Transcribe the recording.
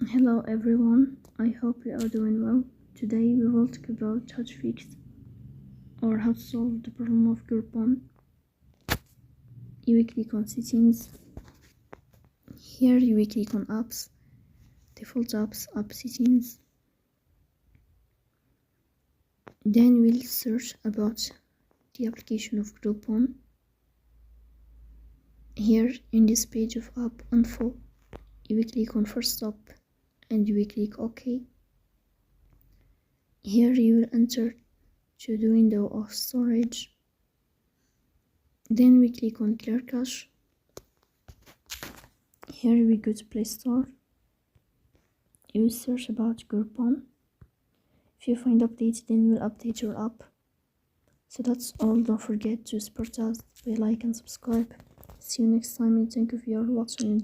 Hello everyone, I hope you are doing well. Today we will talk about how to fix or how to solve the problem of Groupon. You will click on settings. Here you will click on apps, default apps, app settings. Then we'll search about the application of Groupon. Here in this page of app info, you will click on first stop and you will click OK. Here you will enter to the window of storage. Then we click on clear cache. Here we go to Play Store. You will search about Groupon. If you find updates, then you will update your app. So that's all. Don't forget to support us by like and subscribe. See you next time and thank you for your watching.